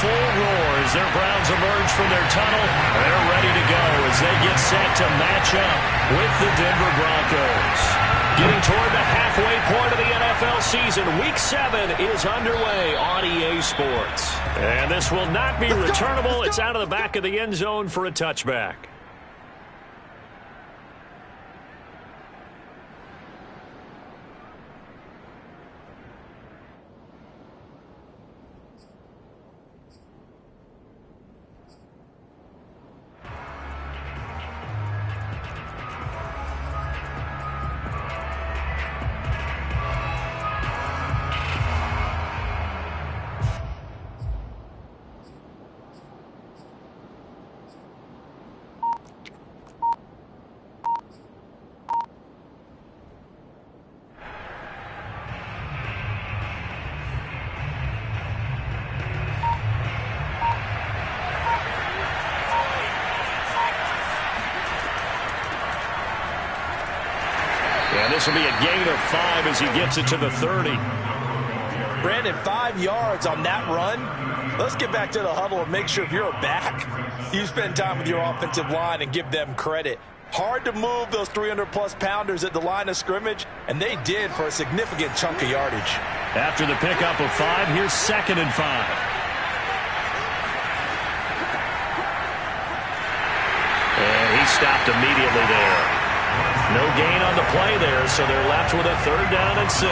full roar as their Browns emerge from their tunnel. They're ready to go as they get set to match up with the Denver Broncos. Getting toward the halfway point of the NFL season, Week 7 is underway on EA Sports. And this will not be returnable. It's out of the back of the end zone for a touchback. And this will be a gain of 5 as he gets it to the 30. Brandon, 5 yards on that run. Let's get back to the huddle and make sure if you're a back, you spend time with your offensive line and give them credit. Hard to move those 300-plus pounders at the line of scrimmage, and they did for a significant chunk of yardage. After the pickup of 5, here's 2nd and 5. And he stopped immediately there. No gain on the play there, so they're left with a 3rd down and 6.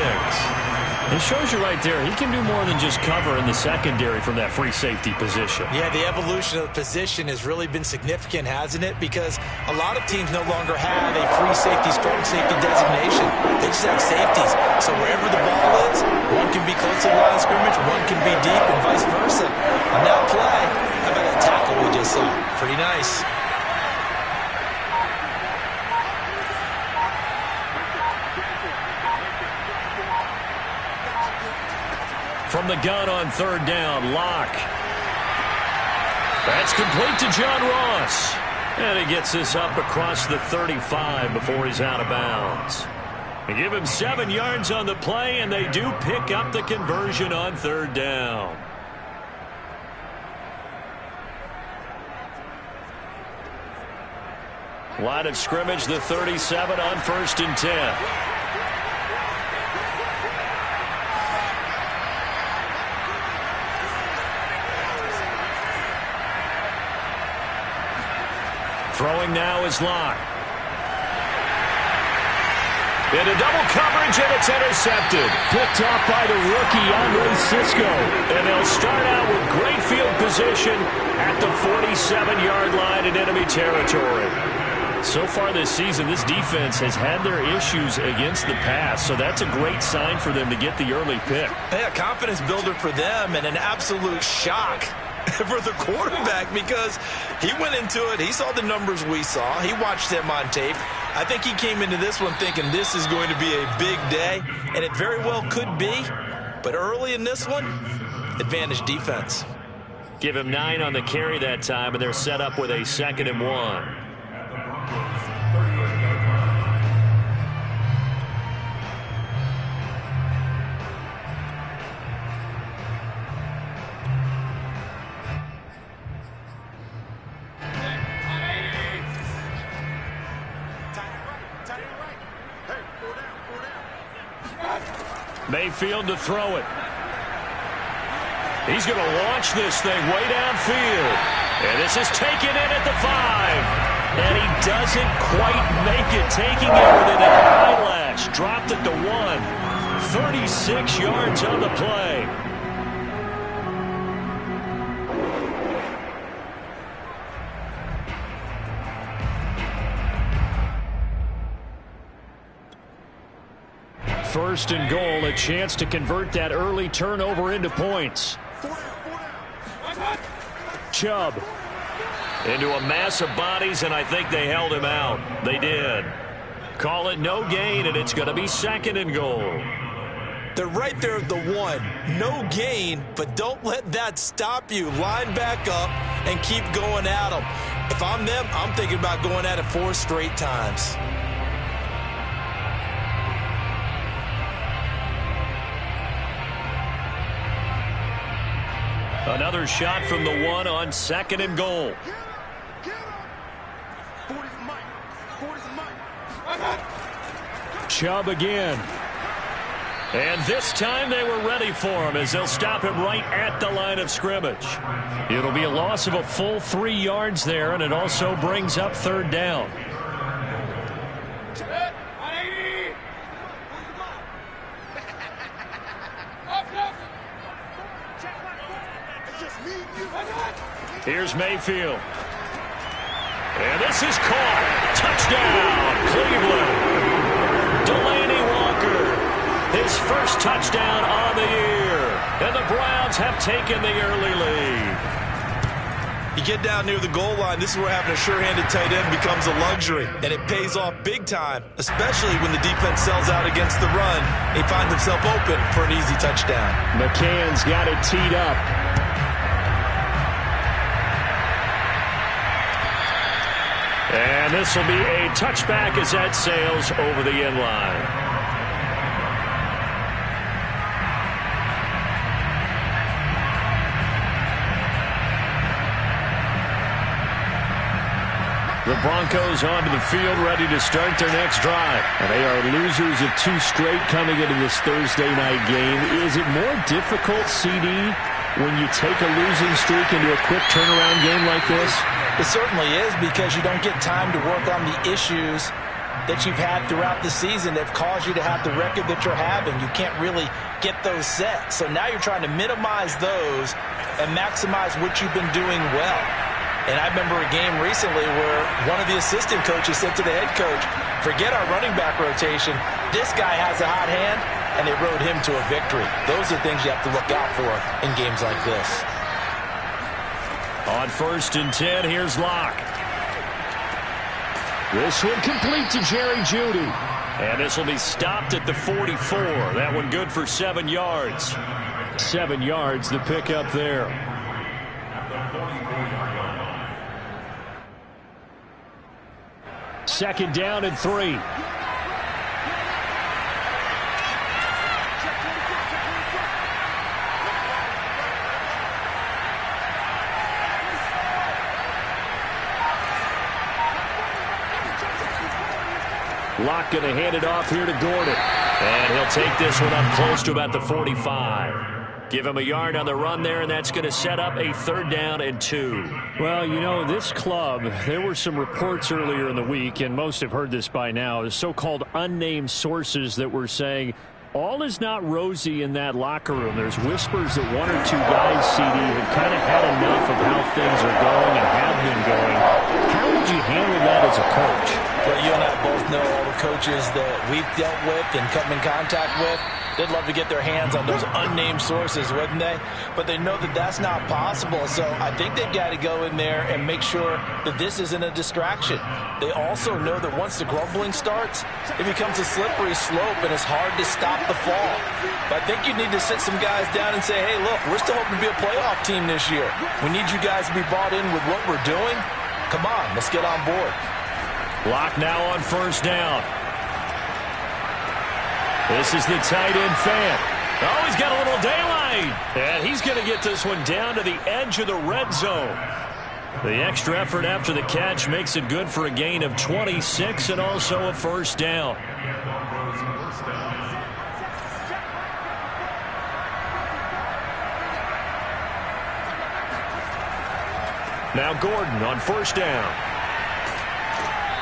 It shows you right there, he can do more than just cover in the secondary from that free safety position. Yeah, the evolution of the position has really been significant, hasn't it? Because a lot of teams no longer have a free safety, strong safety designation. They just have safeties. So wherever the ball is, one can be close to the line of scrimmage, one can be deep, and vice versa. On that play, how about that tackle we just saw? Pretty nice. From the gun on 3rd down, Locke. That's complete to John Ross. And he gets this up across the 35 before he's out of bounds. They give him 7 yards on the play, and they do pick up the conversion on 3rd down. Line of scrimmage, the 37 on 1st and 10. Throwing now is Locke. Into double coverage, and it's intercepted. Picked off by the rookie, Andre Cisco. And they'll start out with great field position at the 47-yard line in enemy territory. So far this season, this defense has had their issues against the pass, so that's a great sign for them to get the early pick. Yeah, confidence builder for them and an absolute shock for the quarterback because he went into it. He saw the numbers we saw. He watched them on tape. I think he came into this one thinking this is going to be a big day, and it very well could be. But early in this one, advantage defense. Give him 9 on the carry that time, and they're set up with a 2nd and 1. Mayfield to throw it. He's going to launch this thing way downfield. And this is taken in at the 5. And he doesn't quite make it, taking it with an eyelash. Dropped at the 1. 36 yards on the play. First and goal, a chance to convert that early turnover into points. Chubb into a mass of bodies, and I think they held him out. They did. Call it no gain, and it's going to be 2nd and goal. They're right there at the 1. No gain, but don't let that stop you. Line back up and keep going at them. If I'm them, I'm thinking about going at it 4 straight times. Another shot from the 1 on 2nd and goal. Chubb again. And this time they were ready for him as they'll stop him right at the line of scrimmage. It'll be a loss of a full 3 yards there, and it also brings up 3rd down. Here's Mayfield. And this is caught. Touchdown, Cleveland. Delaney Walker, his first touchdown on the year. And the Browns have taken the early lead. You get down near the goal line, this is where having a sure-handed tight end becomes a luxury. And it pays off big time, especially when the defense sells out against the run. He finds himself open for an easy touchdown. McCann's got it teed up. And this will be a touchback as that sails over the end line. The Broncos onto the field, ready to start their next drive. And they are losers of 2 straight coming into this Thursday night game. Is it more difficult, CD, when you take a losing streak into a quick turnaround game like this? It certainly is, because you don't get time to work on the issues that you've had throughout the season that have caused you to have the record that you're having. You can't really get those set. So now you're trying to minimize those and maximize what you've been doing well. And I remember a game recently where one of the assistant coaches said to the head coach, forget our running back rotation. This guy has a hot hand, and they rode him to a victory. Those are things you have to look out for in games like this. On 1st and 10, here's Locke. This one complete to Jerry Jeudy. And this will be stopped at the 44. That one good for 7 yards. 7 yards, the pickup there. Second down and 3. Locke going to hand it off here to Gordon. And he'll take this one up close to about the 45. Give him a yard on the run there, and that's going to set up a 3rd down and 2. Well, you know, this club, there were some reports earlier in the week, and most have heard this by now, the so-called unnamed sources that were saying all is not rosy in that locker room. There's whispers that 1 or 2 guys, CD, have kind of had enough of how things are going and have been going. How would you handle that as a coach? Well, you and I both know all the coaches that we've dealt with and come in contact with. They'd love to get their hands on those unnamed sources, wouldn't they? But they know that that's not possible. So I think they've got to go in there and make sure that this isn't a distraction. They also know that once the grumbling starts, it becomes a slippery slope, and it's hard to stop the fall. But I think you need to sit some guys down and say, hey, look, we're still hoping to be a playoff team this year. We need you guys to be bought in with what we're doing. Come on, let's get on board. Locke now on 1st down. This is the tight end fan. Oh, he's got a little daylight. And he's going to get this one down to the edge of the red zone. The extra effort after the catch makes it good for a gain of 26 and also a 1st down. Now Gordon on 1st down.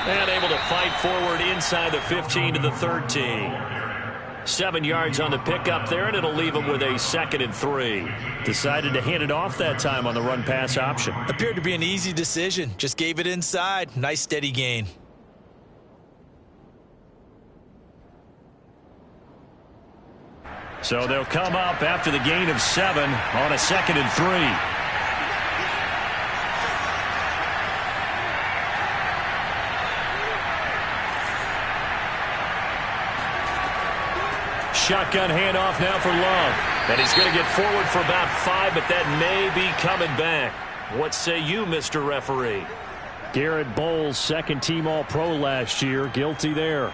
And able to fight forward inside the 15 to the 13. 7 yards on the pickup there, and it'll leave him with a 2nd and 3. Decided to hand it off that time on the run-pass option. Appeared to be an easy decision. Just gave it inside. Nice steady gain. So they'll come up after the gain of 7 on a 2nd and 3. Shotgun handoff now for Love. And he's going to get forward for about 5, but that may be coming back. What say you, Mr. Referee? Garrett Bowles, 2nd-team All-Pro last year. Guilty there.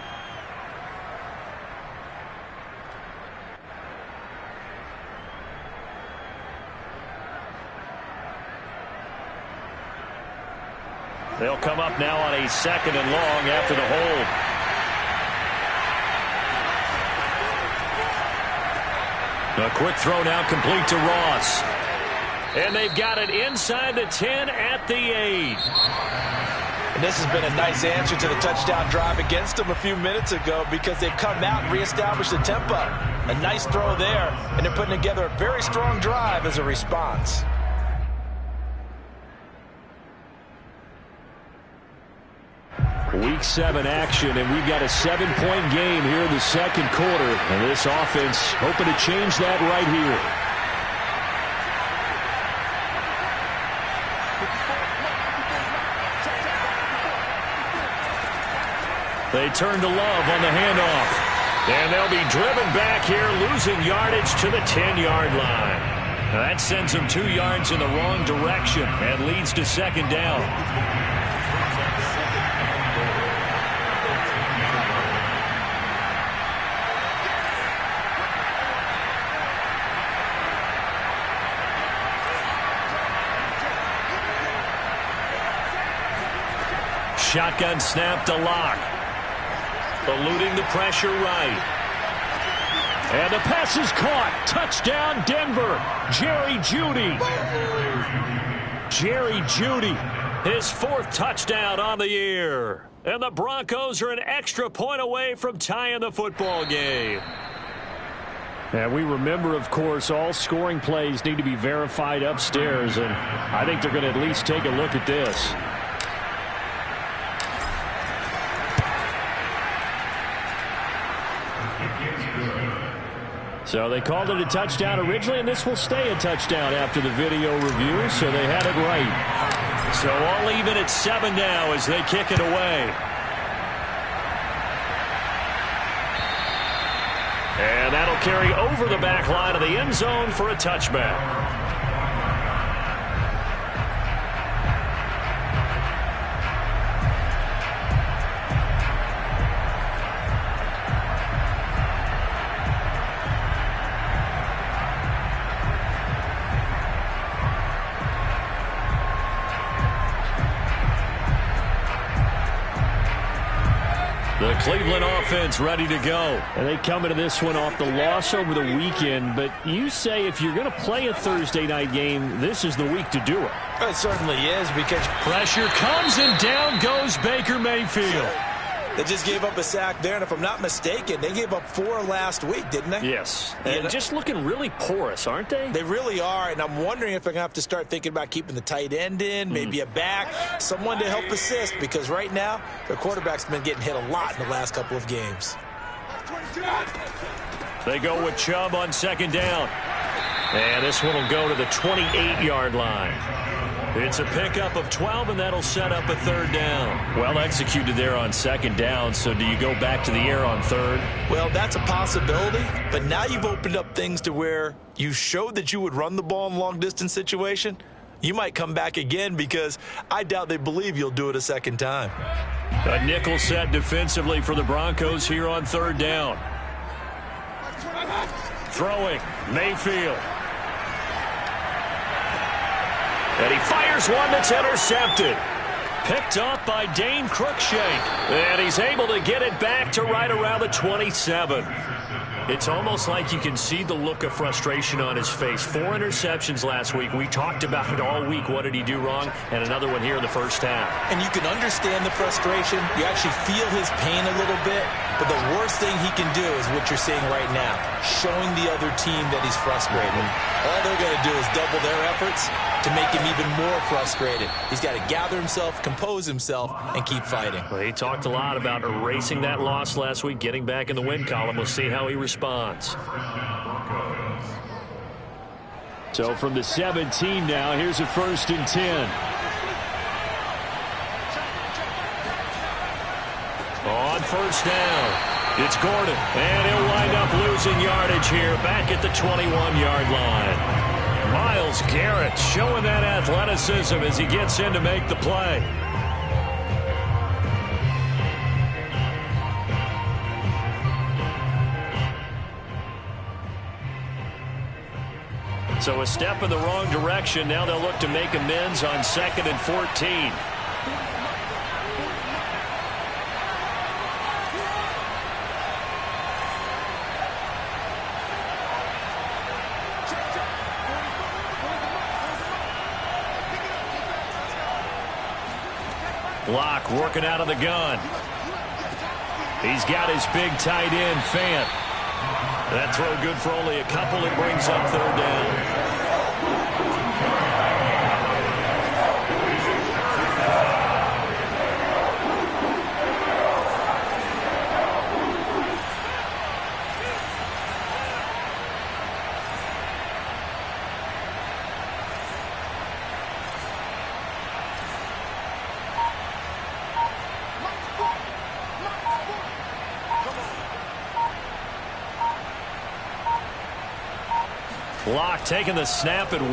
They'll come up now on a 2nd and long after the hold. A quick throw now complete to Ross. And they've got it inside the 10 at the 8. And this has been a nice answer to the touchdown drive against them a few minutes ago because they've come out and reestablished the tempo. A nice throw there, and they're putting together a very strong drive as a response. Week 7 action, and we've got a 7-point game here in the 2nd quarter. And this offense hoping to change that right here. They turn to Love on the handoff. And they'll be driven back here, losing yardage to the 10-yard line. Now that sends them 2 yards in the wrong direction and leads to 2nd down. Shotgun snap to Locke. Eluding the pressure right. And the pass is caught. Touchdown, Denver. Jerry Jeudy. Jerry Jeudy. His 4th touchdown on the year. And the Broncos are an extra point away from tying the football game. And we remember, of course, all scoring plays need to be verified upstairs. And I think they're going to at least take a look at this. So they called it a touchdown originally, and this will stay a touchdown after the video review, so they had it right. So all even at 7 now as they kick it away. And that'll carry over the back line of the end zone for a touchback. The Cleveland offense ready to go. And they come into this one off the loss over the weekend. But you say if you're going to play a Thursday night game, this is the week to do it. It certainly is because pressure comes and down goes Baker Mayfield. They just gave up a sack there, and if I'm not mistaken, they gave up 4 last week, didn't they? Yes. And just looking really porous, aren't they? They really are, and I'm wondering if they're going to have to start thinking about keeping the tight end in, maybe a back, someone to help assist, because right now, their quarterback's been getting hit a lot in the last couple of games. They go with Chubb on 2nd down. And this one will go to the 28-yard line. It's a pickup of 12, and that'll set up a 3rd down. Well executed there on 2nd down, so do you go back to the air on 3rd? Well, that's a possibility, but now you've opened up things to where you showed that you would run the ball in long-distance situation. You might come back again because I doubt they believe you'll do it a 2nd time. A nickel set defensively for the Broncos here on 3rd down. Throwing, Mayfield. And he fires one that's intercepted. Picked off by Dane Cruikshank. And he's able to get it back to right around the 27. It's almost like you can see the look of frustration on his face. 4 interceptions last week. We talked about it all week. What did he do wrong? And another one here in the first half. And you can understand the frustration. You actually feel his pain a little bit. But the worst thing he can do is what you're seeing right now, showing the other team that he's frustrated. All they're going to do is double their efforts to make him even more frustrated. He's got to gather himself, compose himself, and keep fighting. Well, he talked a lot about erasing that loss last week, getting back in the win column. We'll see how he responds. So from the 17 now, here's a 1st and 10. On 1st down, it's Gordon, and he'll wind up losing yardage here back at the 21-yard line. Myles Garrett showing that athleticism as he gets in to make the play. So a step in the wrong direction. Now they'll look to make amends on 2nd and 14. Block working out of the gun. He's got his big tight end, Fant. That throw good for only a couple. It brings up third down. Block taking the snap at 1.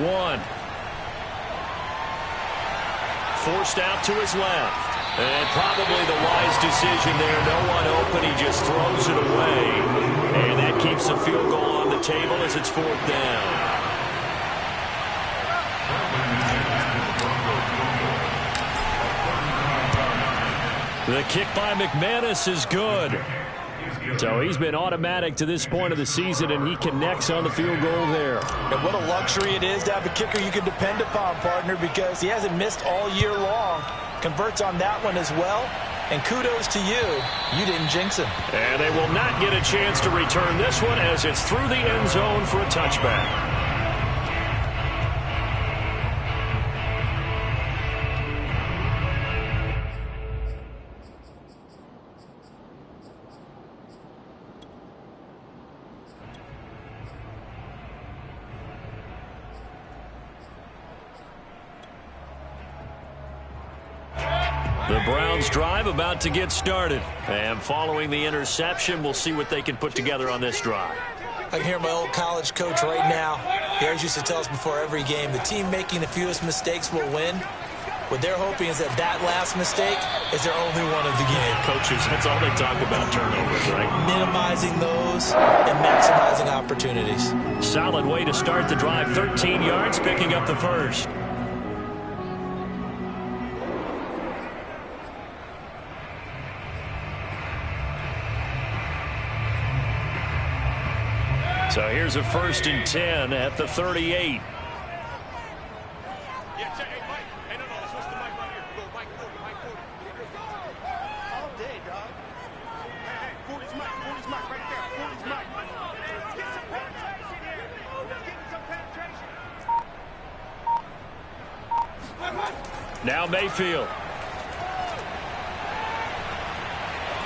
Forced out to his left. And probably the wise decision there. No one open. He just throws it away. And that keeps the field goal on the table as it's 4th down. The kick by McManus is good. So he's been automatic to this point of the season, and he connects on the field goal there. And what a luxury it is to have a kicker you can depend upon, partner, because he hasn't missed all year long. Converts on that one as well. And kudos to you. You didn't jinx him. And they will not get a chance to return this one as it's through the end zone for a touchback. The Browns drive about to get started. And following the interception, we'll see what they can put together on this drive. I can hear my old college coach right now. He always used to tell us before every game, the team making the fewest mistakes will win. What they're hoping is that last mistake is their only one of the game. Coaches, that's all they talk about, turnovers, right? Minimizing those and maximizing opportunities. Solid way to start the drive. 13 yards, picking up the first. So here's a 1st and 10 at the 38. Now Mayfield.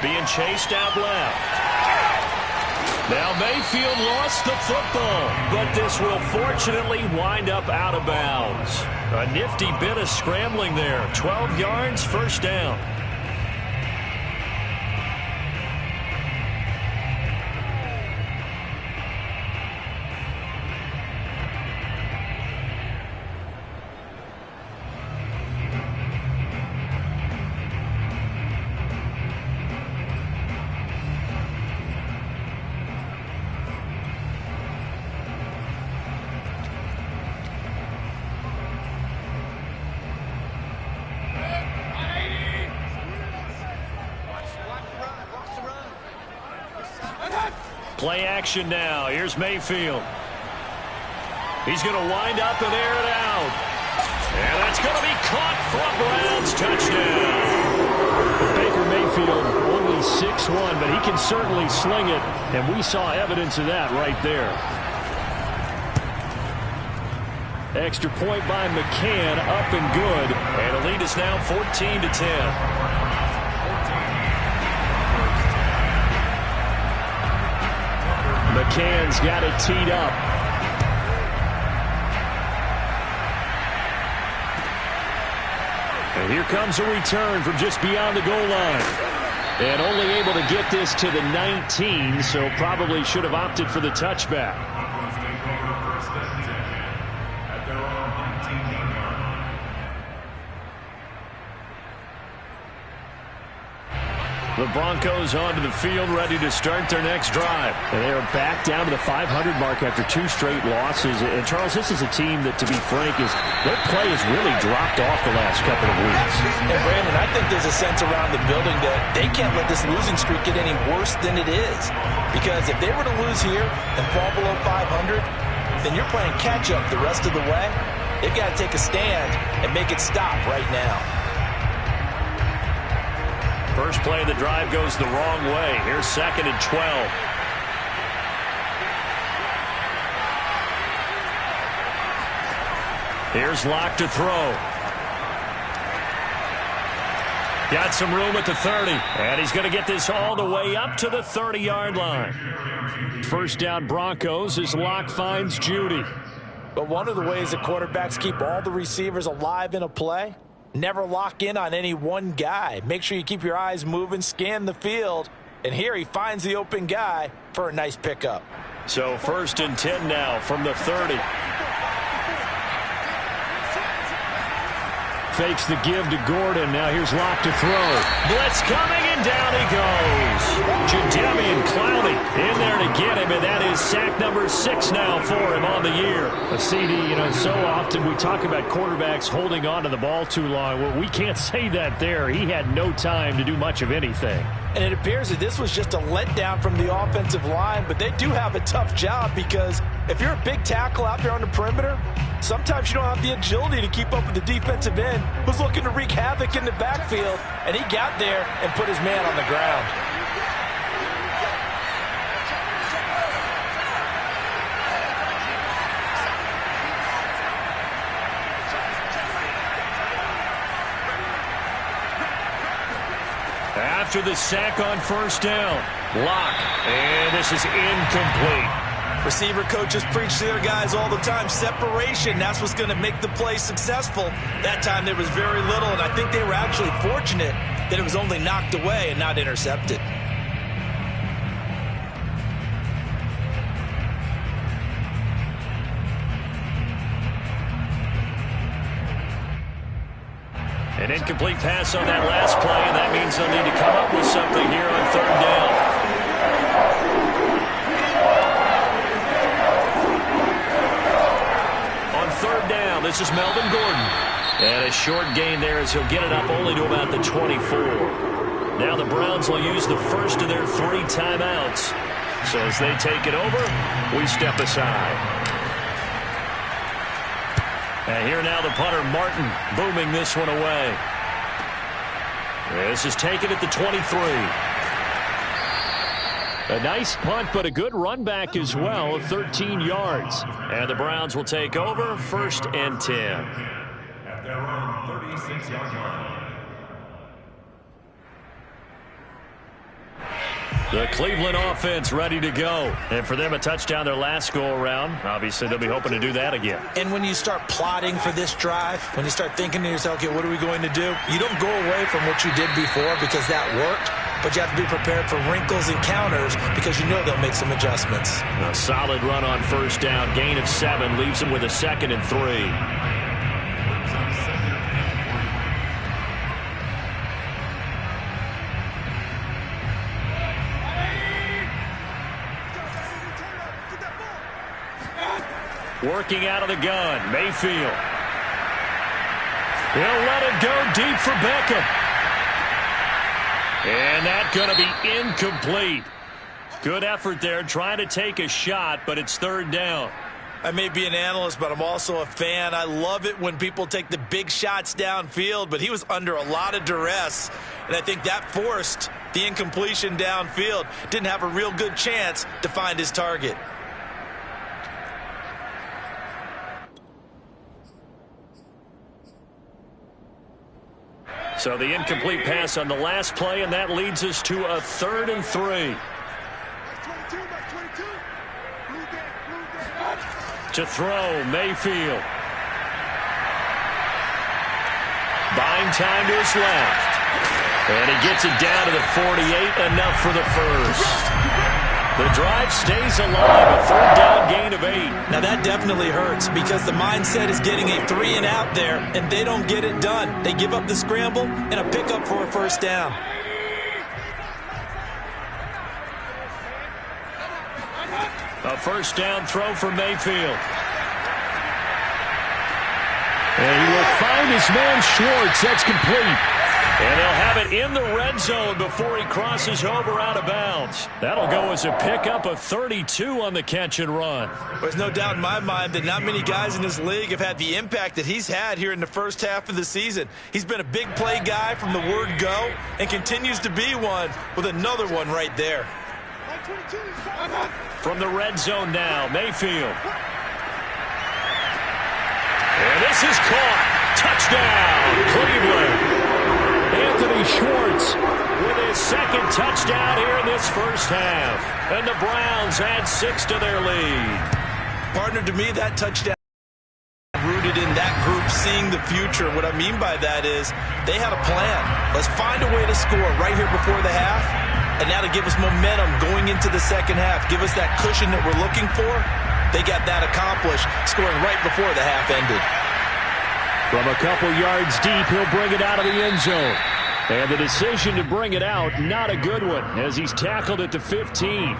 Being chased out left. Now Mayfield lost the football, but this will fortunately wind up out of bounds. A nifty bit of scrambling there. 12 yards, 1st down. Play action now. Here's Mayfield. He's going to wind up and air it out. And that's going to be caught for a Browns touchdown. Baker Mayfield only 6'1", but he can certainly sling it, and we saw evidence of that right there. Extra point by McCann, up and good. And the lead is now 14-10. McCann's got it teed up. And here comes a return from just beyond the goal line. And only able to get this to the 19, so probably should have opted for the touchback. The Broncos onto the field, ready to start their next drive. And they are back down to the 500 mark after 2 straight losses. And, Charles, this is a team that, to be frank, their play has really dropped off the last couple of weeks. And, Brandon, I think there's a sense around the building that they can't let this losing streak get any worse than it is. Because if they were to lose here and fall below 500, then you're playing catch-up the rest of the way. They've got to take a stand and make it stop right now. First play of the drive goes the wrong way. Here's 2nd and 12. Here's Locke to throw. Got some room at the 30. And he's going to get this all the way up to the 30-yard line. First down Broncos as Locke finds Judy. But one of the ways that quarterbacks keep all the receivers alive in a play, never lock in on any one guy. Make sure you keep your eyes moving, scan the field. And here he finds the open guy for a nice pickup. So 1st and 10 now from the 30. Fakes the give to Gordon. Now here's Locke to throw. Blitz coming, and down he goes. Jadeveon Clowney in there to get him, and that is sack number 6 now for him on the year. A CD, so often we talk about quarterbacks holding on to the ball too long. Well, we can't say that there. He had no time to do much of anything. And it appears that this was just a letdown from the offensive line, but they do have a tough job because if you're a big tackle out there on the perimeter, sometimes you don't have the agility to keep up with the defensive end who's looking to wreak havoc in the backfield, and he got there and put his man on the ground. After the sack on 1st down, Locke, and this is incomplete. Receiver coaches preach to their guys all the time. Separation, that's what's going to make the play successful. That time there was very little, and I think they were actually fortunate that it was only knocked away and not intercepted. An incomplete pass on that last play, and that means they'll need to come up with something here on 3rd down. On 3rd down, this is Melvin Gordon. And a short gain there as he'll get it up only to about the 24. Now the Browns will use the first of their 3 timeouts. So as they take it over, we step aside. And here now the punter, Martin, booming this one away. This is taken at the 23. A nice punt, but a good run back as well of 13 yards. And the Browns will take over 1st and 10. At their own 36-yard line. The Cleveland offense ready to go. And for them, a touchdown their last go-around. Obviously, they'll be hoping to do that again. And when you start plotting for this drive, when you start thinking to yourself, okay, what are we going to do? You don't go away from what you did before because that worked, but you have to be prepared for wrinkles and counters because you know they'll make some adjustments. A solid run on 1st down. Gain of 7 leaves them with a 2nd and 3. Working out of the gun, Mayfield. He'll let it go deep for Beckham. And that's going to be incomplete. Good effort there, trying to take a shot, but it's 3rd down. I may be an analyst, but I'm also a fan. I love it when people take the big shots downfield, but he was under a lot of duress, and I think that forced the incompletion downfield. Didn't have a real good chance to find his target. So the incomplete pass on the last play, and that leads us to a 3rd and 3. To throw, Mayfield. Buying time to his left. And he gets it down to the 48, enough for the first. The drive stays alive, a 3rd down gain of 8. Now that definitely hurts because the mindset is getting a 3 and out there, and they don't get it done. They give up the scramble and a pickup for a 1st down. A 1st down throw for Mayfield. And he will find his man Schwartz. That's complete. And they'll have it in the red zone before he crosses over out of bounds. That'll go as a pickup of 32 on the catch and run. There's no doubt in my mind that not many guys in this league have had the impact that he's had here in the first half of the season. He's been a big play guy from the word go and continues to be one with another one right there. From the red zone now, Mayfield. And this is caught. Touchdown, Cleveland. Anthony Schwartz with his second touchdown here in this first half. And the Browns add 6 to their lead. Partner, to me, that touchdown rooted in that group seeing the future. What I mean by that is they had a plan. Let's find a way to score right here before the half. And now to give us momentum going into the second half, give us that cushion that we're looking for. They got that accomplished, scoring right before the half ended. From a couple yards deep, he'll bring it out of the end zone. And the decision to bring it out, not a good one, as he's tackled at the 15. At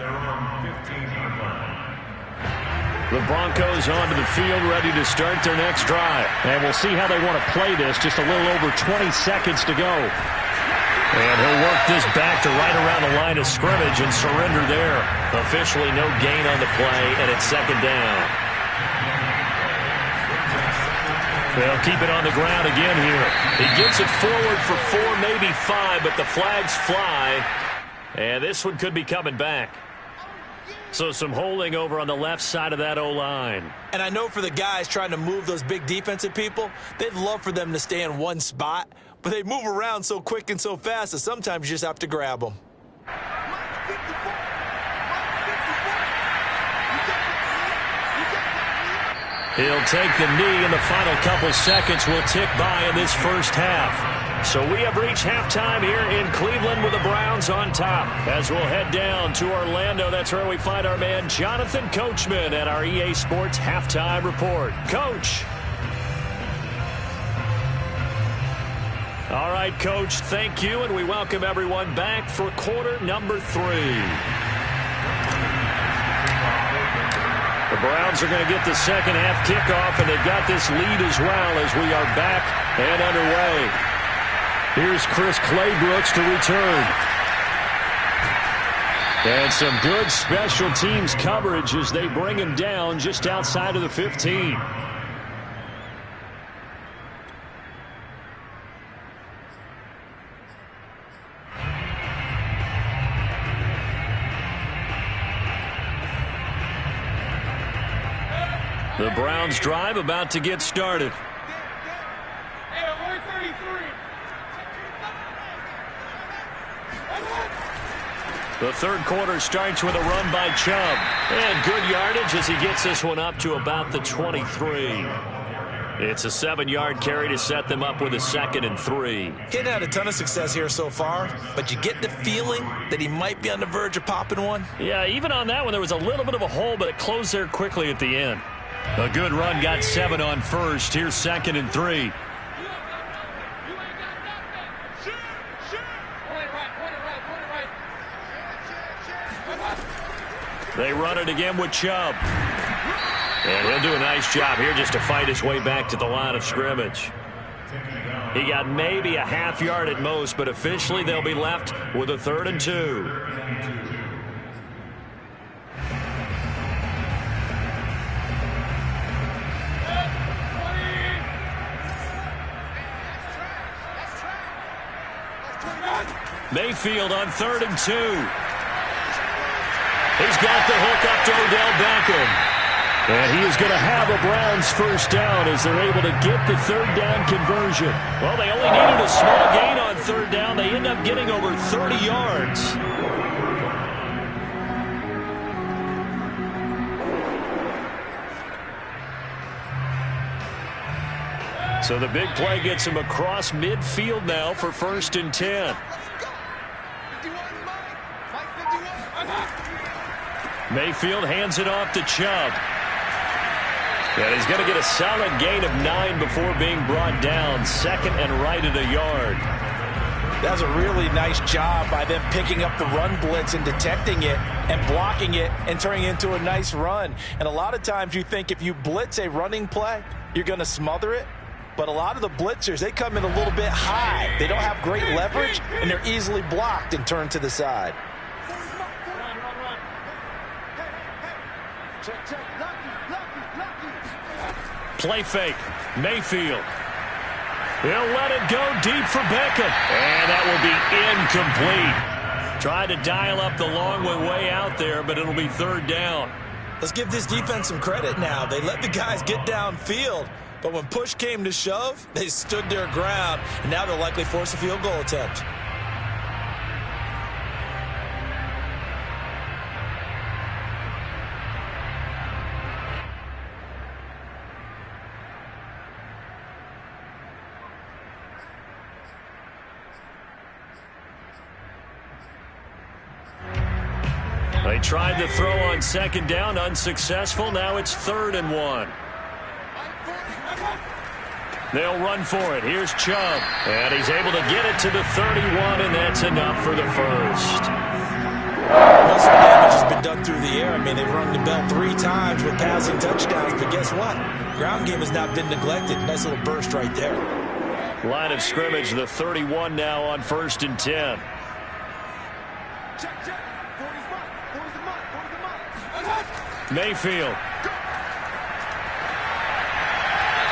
their own 15-yard line. The Broncos onto the field, ready to start their next drive. And we'll see how they want to play this. Just a little over 20 seconds to go. And he'll work this back to right around the line of scrimmage and surrender there. Officially no gain on the play, and it's second down. They'll keep it on the ground again here. He gets it forward for 4, maybe 5, but the flags fly. And this one could be coming back. So some holding over on the left side of that O-line. And I know for the guys trying to move those big defensive people, they'd love for them to stay in one spot. But they move around so quick and so fast that sometimes you just have to grab them. He'll take the knee, and the final couple seconds will tick by in this first half. So we have reached halftime here in Cleveland with the Browns on top. As we'll head down to Orlando, that's where we find our man Jonathan Coachman at our EA Sports Halftime Report. Coach. All right, Coach, thank you, and we welcome everyone back for quarter number 3. The Browns are going to get the second half kickoff, and they've got this lead as well as we are back and underway. Here's Chris Claybrooks to return. And some good special teams coverage as they bring him down just outside of the 15. The Browns drive about to get started. The third quarter starts with a run by Chubb. And good yardage as he gets this one up to about the 23. It's a 7-yard carry to set them up with a 2nd and 3. He hadn't had a ton of success here so far, but you get the feeling that he might be on the verge of popping one. Yeah, even on that one, there was a little bit of a hole, but it closed there quickly at the end. A good run got 7 on first. Here's 2nd and 3. They run it again with Chubb. And he'll do a nice job here just to fight his way back to the line of scrimmage. He got maybe a half yard at most, but officially they'll be left with a 3rd and 2. Mayfield on 3rd and 2. He's got the hook up to Odell Beckham. And he is going to have a Browns first down as they're able to get the 3rd down conversion. Well, they only needed a small gain on 3rd down. They end up getting over 30 yards. So the big play gets him across midfield now for 1st and 10. Mayfield hands it off to Chubb. And he's going to get a solid gain of 9 before being brought down. 2nd and right at a yard. That was a really nice job by them picking up the run blitz and detecting it and blocking it and turning it into a nice run. And a lot of times you think if you blitz a running play, you're going to smother it. But a lot of the blitzers, they come in a little bit high. They don't have great leverage, and they're easily blocked and turned to the side. Play fake. Mayfield. He'll let it go deep for Beckham. And that will be incomplete. Tried to dial up the long way out there, but it'll be third down. Let's give this defense some credit now. They let the guys get downfield, but when push came to shove, they stood their ground, and now they'll likely force a field goal attempt. They tried to throw on second down, unsuccessful. Now it's 3rd and 1. They'll run for it. Here's Chubb. And he's able to get it to the 31, and that's enough for the first. Most of the damage has been done through the air. I mean, they've rung the bell 3 times with passing touchdowns, but guess what? Ground game has not been neglected. Nice little burst right there. Line of scrimmage, the 31 now on 1st and 10. Mayfield.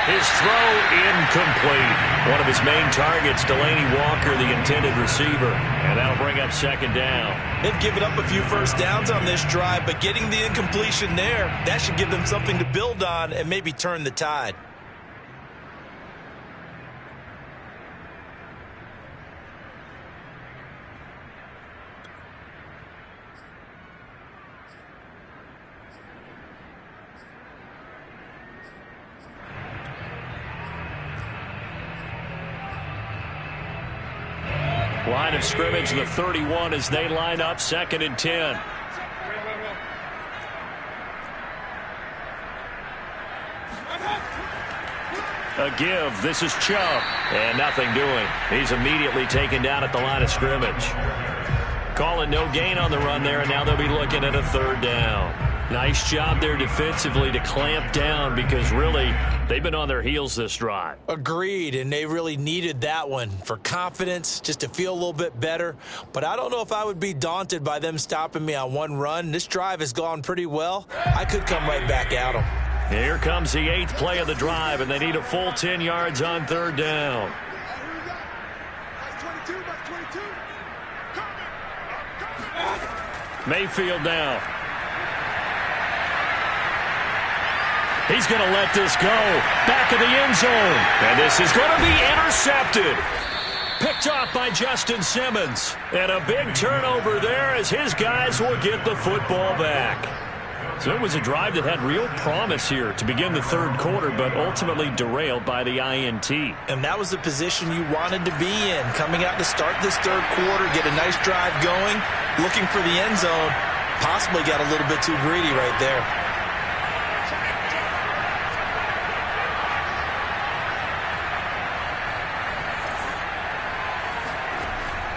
His throw incomplete. One of his main targets, Delaney Walker, the intended receiver. And that'll bring up 2nd down. They've given up a few first downs on this drive, but getting the incompletion there, that should give them something to build on and maybe turn the tide. Line of scrimmage, the 31 as they line up 2nd and 10. A give. This is Chubb. And nothing doing. He's immediately taken down at the line of scrimmage. Calling no gain on the run there, and now they'll be looking at a 3rd down. Nice job there defensively to clamp down because really they've been on their heels this drive. Agreed, and they really needed that one for confidence, just to feel a little bit better. But I don't know if I would be daunted by them stopping me on one run. This drive has gone pretty well. I could come right back at them. Here comes the 8th play of the drive, and they need a full 10 yards on 3rd down. Mayfield now. He's going to let this go. Back of the end zone. And this is going to be intercepted. Picked off by Justin Simmons. And a big turnover there as his guys will get the football back. So it was a drive that had real promise here to begin the 3rd quarter, but ultimately derailed by the INT. And that was the position you wanted to be in. Coming out to start this 3rd quarter, get a nice drive going, looking for the end zone. Possibly got a little bit too greedy right there.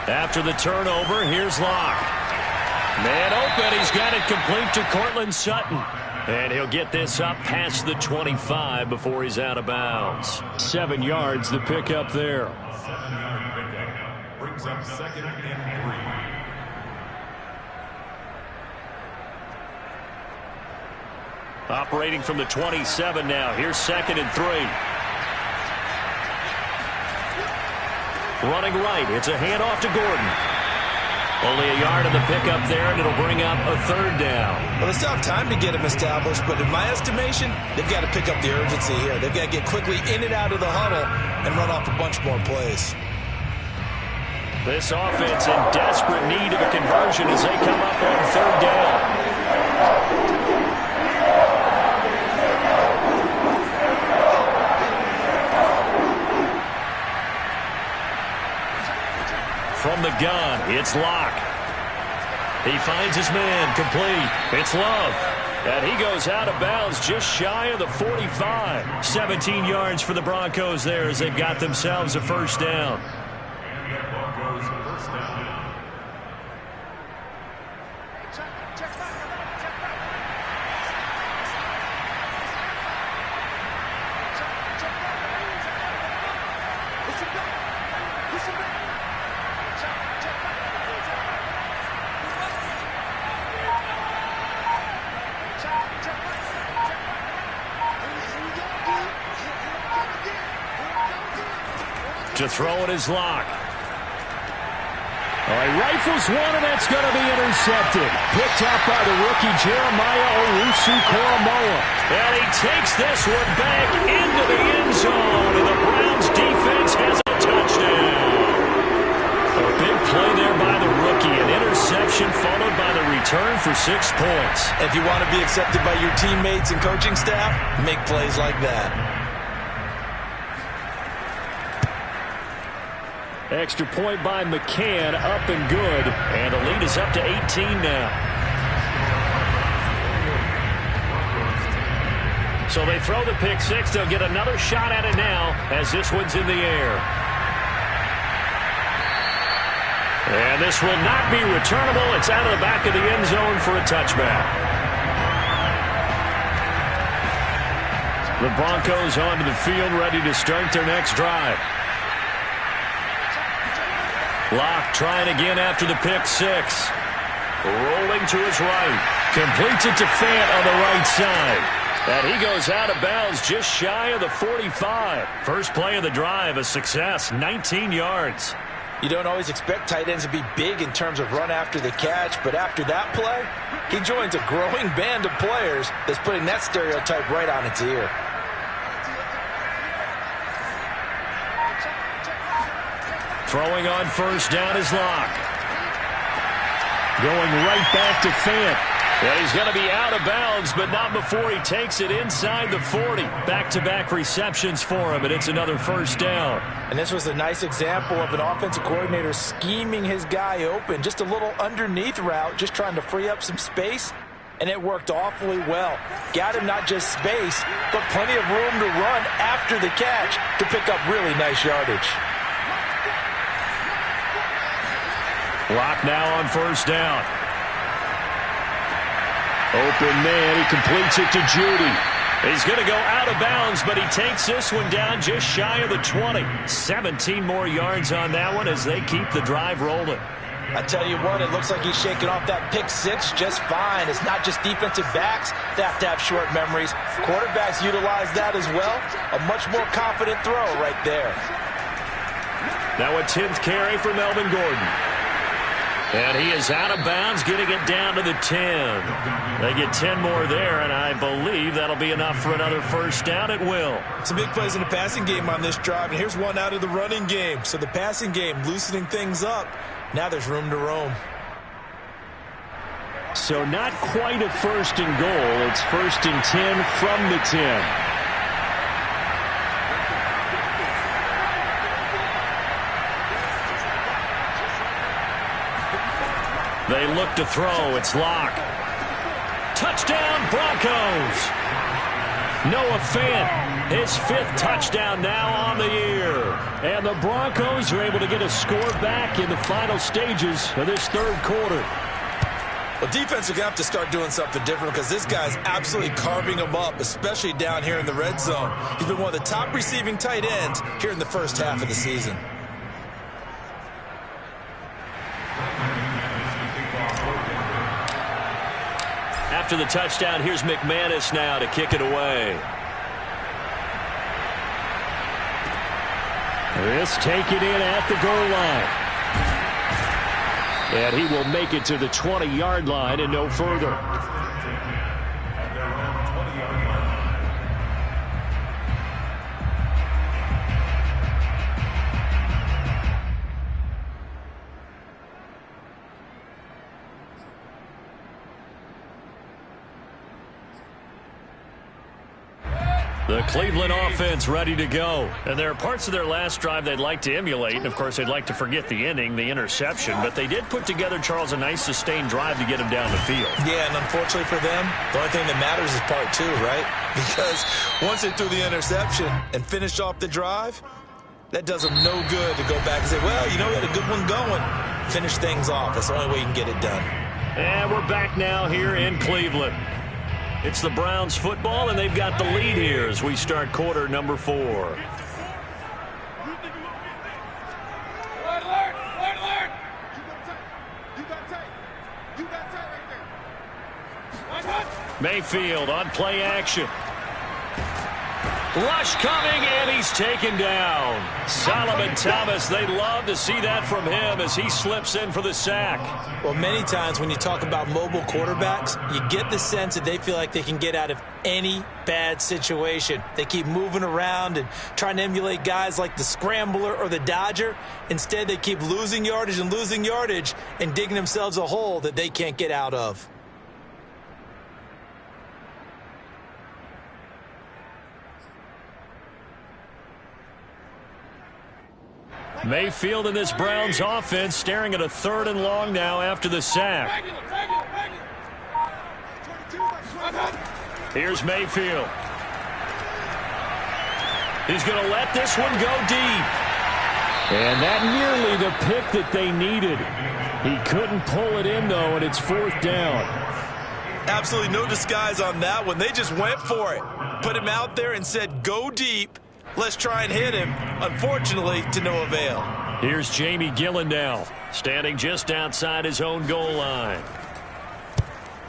After the turnover, here's Locke. Man open, he's got it complete to Cortland Sutton. And he'll get this up past the 25 before he's out of bounds. 7 yards, the pickup there. 7-yard pickup brings up 2nd and 3. Operating from the 27 now. Here's 2nd and 3. Running right. It's a handoff to Gordon. Only a yard on the pickup there, and it'll bring up a 3rd down. Well, they still have time to get him established, but in my estimation, they've got to pick up the urgency here. They've got to get quickly in and out of the huddle and run off a bunch more plays. This offense in desperate need of a conversion as they come up on 3rd down. From the gun, it's Locke. He finds his man, complete. It's Love. And he goes out of bounds just shy of the 45. 17 yards for the Broncos there as they've got themselves a 1st down. And the Broncos 1st down. To throw it is Locke. All right, rifles one, and that's going to be intercepted. Picked up by the rookie Jeremiah Owusu-Koramoah. And he takes this one back into the end zone, and the Browns defense has a touchdown. A big play there by the rookie. An interception followed by the return for 6 points. If you want to be accepted by your teammates and coaching staff, make plays like that. Extra point by McCann, up and good. And the lead is up to 18 now. So they throw the pick six. They'll get another shot at it now as this one's in the air. And this will not be returnable. It's out of the back of the end zone for a touchback. The Broncos onto the field, ready to start their next drive. Locke trying again after the pick six. Rolling to his right. Completes it to Fant on the right side. And he goes out of bounds just shy of the 45. First play of the drive, a success, 19 yards. You don't always expect tight ends to be big in terms of run after the catch, but after that play, he joins a growing band of players that's putting that stereotype right on its ear. Throwing on first down is Locke. Going right back to Fant. And he's going to be out of bounds, but not before he takes it inside the 40. Back-to-back receptions for him, and it's another first down. And this was a nice example of an offensive coordinator scheming his guy open. Just a little underneath route, just trying to free up some space, and it worked awfully well. Got him not just space, but plenty of room to run after the catch to pick up really nice yardage. Locke now on first down. Open man, he completes it to Judy. He's going to go out of bounds, but he takes this one down just shy of the 20. 17 more yards on that one as they keep the drive rolling. I tell you what, it looks like he's shaking off that pick six just fine. It's not just defensive backs that have to have short memories. Quarterbacks utilize that as well. A much more confident throw right there. Now a 10th carry for Melvin Gordon. And he is out of bounds, getting it down to the 10. They get 10 more there, and I believe that'll be enough for another first down. It will. Some big plays in the passing game on this drive, and here's one out of the running game. So the passing game loosening things up. Now there's room to roam. So not quite a first and goal. It's first and 10 from the 10. They look to throw. It's Locke. Touchdown, Broncos. Noah Fant, his 5th touchdown now on the year. And the Broncos are able to get a score back in the final stages of this third quarter. Well, defense are going to have to start doing something different because this guy's absolutely carving them up, especially down here in the red zone. He's been one of the top receiving tight ends here in the first half of the season. After the touchdown, here's McManus now to kick it away. This taken in at the goal line. And he will make it to the 20-yard line and no further. The Cleveland offense ready to go. And there are parts of their last drive they'd like to emulate. And, of course, they'd like to forget the ending, the interception. But they did put together, Charles, a nice sustained drive to get him down the field. Yeah, and unfortunately for them, the only thing that matters is part 2, right? Because once they threw the interception and finished off the drive, that does them no good to go back and say, well, you know, we had a good one going. Finish things off. That's the only way you can get it done. And we're back now here in Cleveland. It's the Browns football, and they've got the lead here as we start quarter number 4. Mayfield on play action. Rush coming, and he's taken down. Solomon Thomas, they love to see that from him as he slips in for the sack. Well, many times when you talk about mobile quarterbacks, you get the sense that they feel like they can get out of any bad situation. They keep moving around and trying to emulate guys like the Scrambler or the Dodger. Instead, they keep losing yardage and digging themselves a hole that they can't get out of. Mayfield in this Browns offense staring at a 3rd and long now after the sack. Here's Mayfield. He's going to let this one go deep. And that nearly the pick that they needed. He couldn't pull it in, though, and it's 4th down. Absolutely no disguise on that one. They just went for it. Put him out there and said, go deep. Let's try and hit him. Unfortunately, to no avail. Here's Jamie Gillen now, standing just outside his own goal line.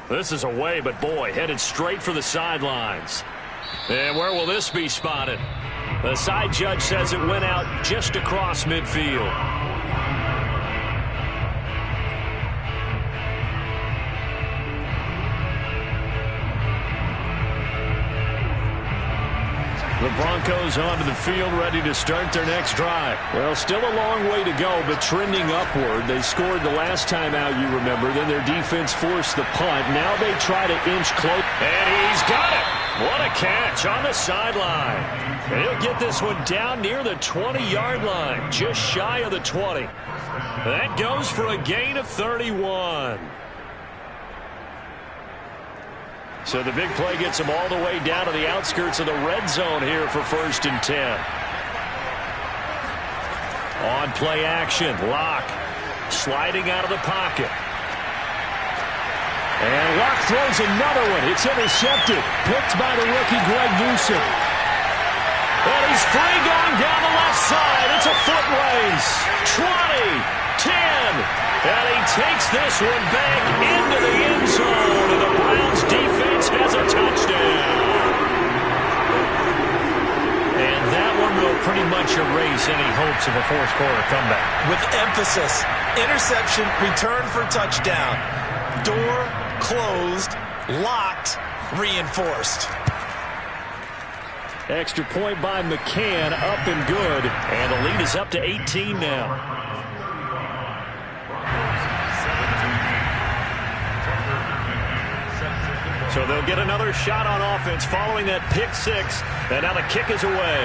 This is away, but boy, headed straight for the sidelines. And where will this be spotted? The side judge says it went out just across midfield. The Broncos onto the field, ready to start their next drive. Well, still a long way to go, but trending upward. They scored the last time out, you remember. Then their defense forced the punt. Now they try to inch close. And he's got it. What a catch on the sideline. And he'll get this one down near the 20-yard line, just shy of the 20. That goes for a gain of 31. So the big play gets him all the way down to the outskirts of the red zone here for 1st and 10. On play action, Locke sliding out of the pocket. And Locke throws another one. It's intercepted. Picked by the rookie Greg Newsome. And he's free going down the left side. It's a foot race. 20, 10. And he takes this one back into the end zone. And the Browns defense has a touchdown. And that one will pretty much erase any hopes of a 4th quarter comeback. With emphasis, interception, return for touchdown. Door closed, locked, reinforced. Extra point by McCann, up and good. And the lead is up to 18 now. So they'll get another shot on offense following that pick 6. And now the kick is away.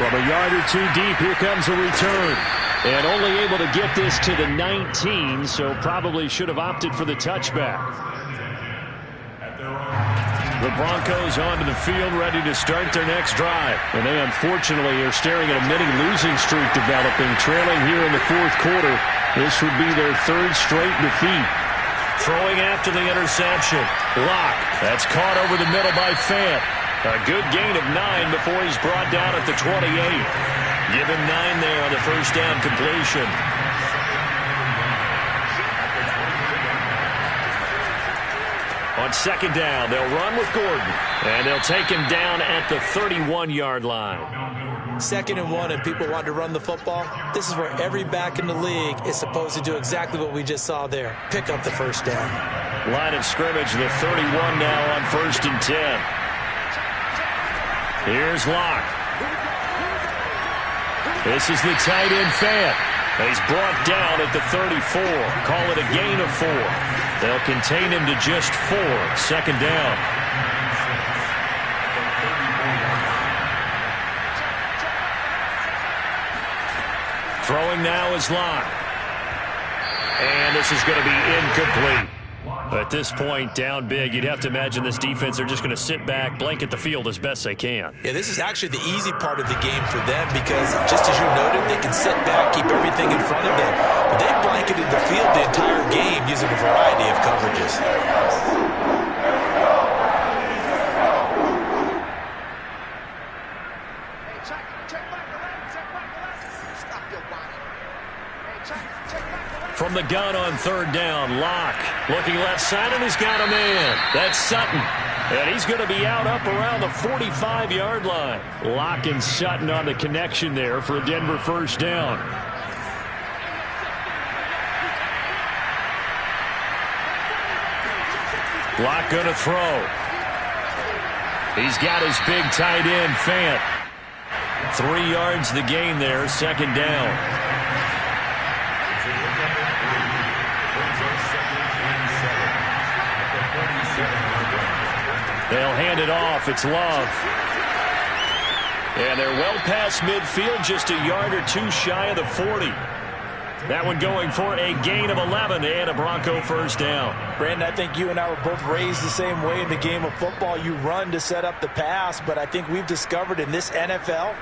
From a yard or 2 deep, here comes a return. And only able to get this to the 19, so probably should have opted for the touchback. The Broncos onto the field, ready to start their next drive. And they unfortunately are staring at a mini losing streak developing, trailing here in the 4th quarter. This would be their 3rd straight defeat. Throwing after the interception. Locke. That's caught over the middle by Fant. A good gain of 9 before he's brought down at the 28. Give him 9 there on the 1st down completion. On 2nd down, they'll run with Gordon. And they'll take him down at the 31-yard line. 2nd and 1 and people want to run the football. This is where every back in the league is supposed to do exactly what we just saw there. Pick up the 1st down. Line of scrimmage, the 31 now on 1st and 10. Here's Locke. This is the tight end Fant. He's brought down at the 34. Call it a gain of 4. They'll contain him to just 4. 2nd down. Throwing now is Locke. And this is going to be incomplete. At this point, down big, you'd have to imagine this defense, they're just going to sit back, blanket the field as best they can. Yeah, this is actually the easy part of the game for them because, just as you noted, they can sit back, keep everything in front of them. But they've blanketed the field the entire game using a variety of coverages. From the gun on 3rd down, Locke looking left side, and he's got a man. That's Sutton. And he's going to be out up around the 45-yard line. Locke and Sutton on the connection there for a Denver first down. Locke going to throw. He's got his big tight end, Fant. 3 yards the gain there, second down. They'll hand it off. It's Love. And they're well past midfield, just a yard or two shy of the 40. That one going for a gain of 11 and a Bronco first down. Brandon, I think you and I were both raised the same way in the game of football. You run to set up the pass, but I think we've discovered in this NFL,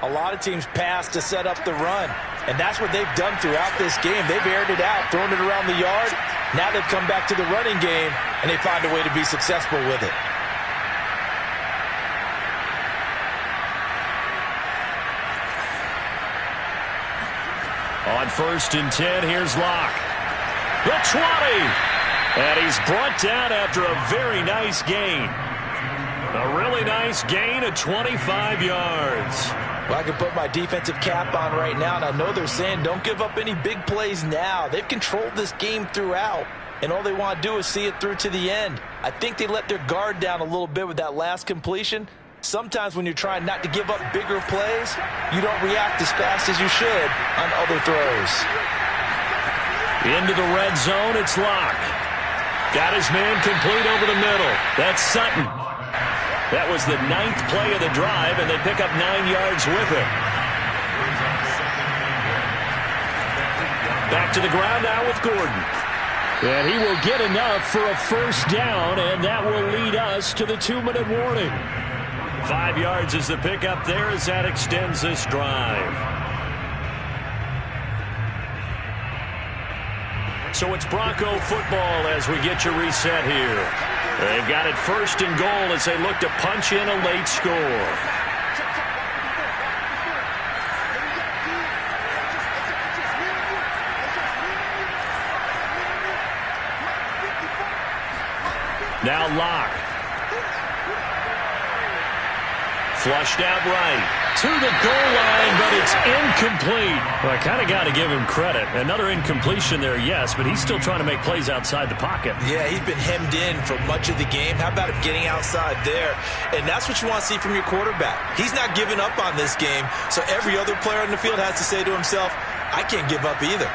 a lot of teams pass to set up the run. And that's what they've done throughout this game. They've aired it out, thrown it around the yard. Now they've come back to the running game, and they find a way to be successful with it. On 1st and 10, here's Locke. The 20. And he's brought down after a very nice gain. A really nice gain of 25 yards. Well, I can put my defensive cap on right now, and I know they're saying don't give up any big plays now. They've controlled this game throughout, and all they want to do is see it through to the end. I think they let their guard down a little bit with that last completion. Sometimes when you're trying not to give up bigger plays, you don't react as fast as you should on other throws. Into the red zone, it's Locke. Got his man complete over the middle. That's Sutton. That was the 9th play of the drive, and they pick up 9 yards with it. Back to the ground now with Gordon. And he will get enough for a first down, and that will lead us to the 2-minute warning. 5 yards is the pickup there as that extends this drive. So it's Bronco football as we get your reset here. They've got it 1st and goal as they look to punch in a late score. Now Locke. Flushed out right to the goal line, but it's incomplete. Well, I kind of got to give him credit. Another incompletion there, yes, but he's still trying to make plays outside the pocket. Yeah, he's been hemmed in for much of the game. How about him getting outside there? And that's what you want to see from your quarterback. He's not giving up on this game, so every other player on the field has to say to himself, I can't give up either.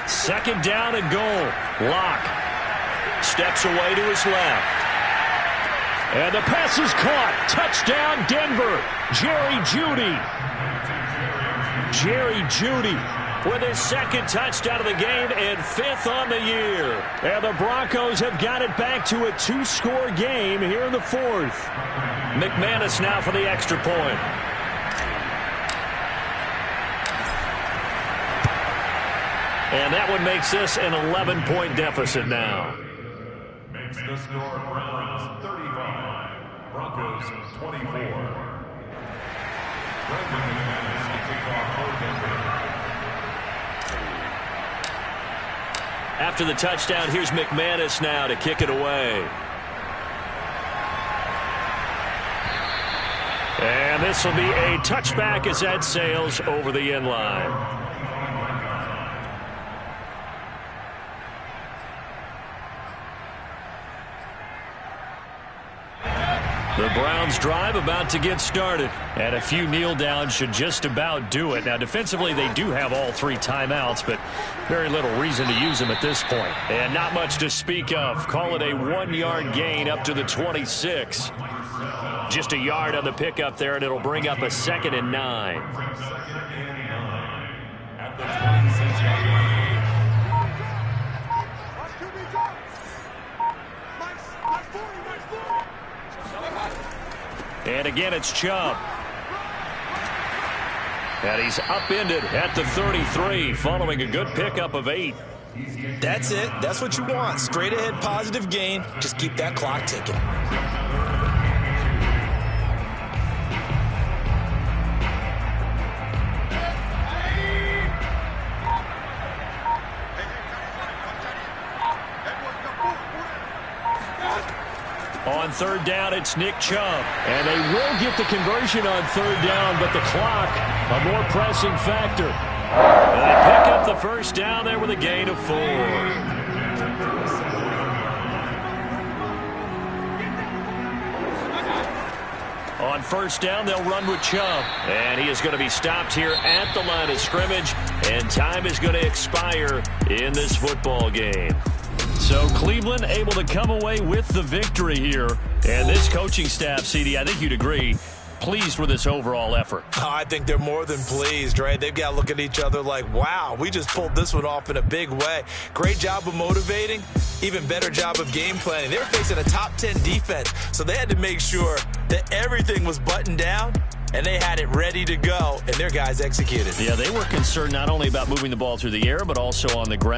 Second down and goal. Locke steps away to his left. And the pass is caught. Touchdown, Denver. Jerry Jeudy with his 2nd touchdown of the game and 5th on the year. And the Broncos have got it back to a 2-score game here in the 4th. McManus now for the extra point. And that one makes this an 11-point deficit now. Makes the score Browns 35, Broncos 24. Brandon McManus to kick off for Denver. After the touchdown, here's McManus now to kick it away. And this will be a touchback as that sails over the end line. The Browns drive about to get started. And a few kneel downs should just about do it. Now, defensively, they do have all 3 timeouts, but very little reason to use them at this point. And not much to speak of. Call it a 1-yard gain up to the 26. Just a yard on the pickup there, and it'll bring up a 2nd and 9. At the 26-yard line. And again, it's Chubb. And he's upended at the 33, following a good pickup of 8. That's it. That's what you want. Straight ahead positive gain. Just keep that clock ticking. on third down, it's Nick Chubb. And they will get the conversion on third down, but the clock, a more pressing factor. And they pick up the first down there with a gain of 4. On first down, they'll run with Chubb. And he is going to be stopped here at the line of scrimmage. And time is going to expire in this football game. So Cleveland able to come away with the victory here. And this coaching staff, CD, I think you'd agree, pleased with this overall effort. Oh, I think they're more than pleased, right? They've got to look at each other like, wow, we just pulled this one off in a big way. Great job of motivating, even better job of game planning. They were facing a top 10 defense, so they had to make sure that everything was buttoned down, and they had it ready to go, and their guys executed. Yeah, they were concerned not only about moving the ball through the air, but also on the ground.